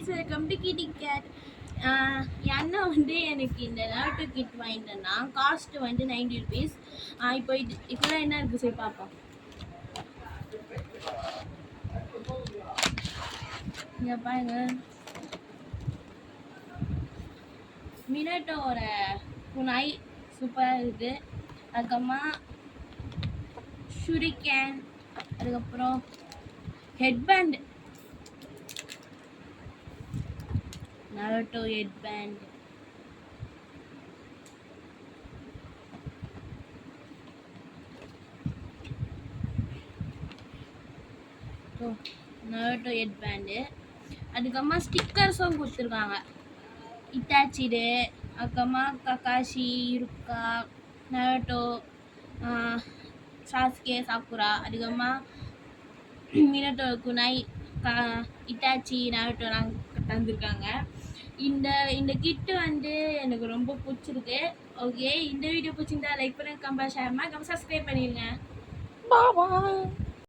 Welcome to கிட்டி gate. என் அண்ணன் வந்து எனக்கு இந்த நாட்டு கிட் வாங்கிட்டேன்னா காஸ்ட் வந்து 90 rupees. இப்போ இதெல்லாம் என்ன இருக்குது சரி பார்ப்போம். இங்கே பாருங்க, மினட்டோட புனாய் சூப்பராக இருக்குது. அதுக்கப்புறமா ஷுரிகேன், அதுக்கப்புறம் ஹெட்பேண்ட், நரோட்டோ ஹெட்பேண்ட், நரோட்டோ ஹெட்பேண்டு. அதுக்கப்புறமா ஸ்டிக்கர்ஸும் கொடுத்துருக்காங்க. இட்டாச்சிடு, அதுக்கப்புறமா ககாஷி, இருக்கா, நரோட்டோ, சாஸ்கே, சாக்குரா, அதுக்கப்புறமா மினட்டோ குனாய், இட்டாச்சி, நரோட்டோலாம் தந்துருக்காங்க. இந்த கிட்டு வந்து எனக்கு ரொம்ப பிடிச்சிருக்கு. ஓகே, இந்த வீடியோ பிடிச்சிருந்தா லைக் பண்ணுங்க, கமெண்ட் ஷேர் பண்ணுங்க, சப்ஸ்கிரைப் பண்ணிடுங்க. பாய்.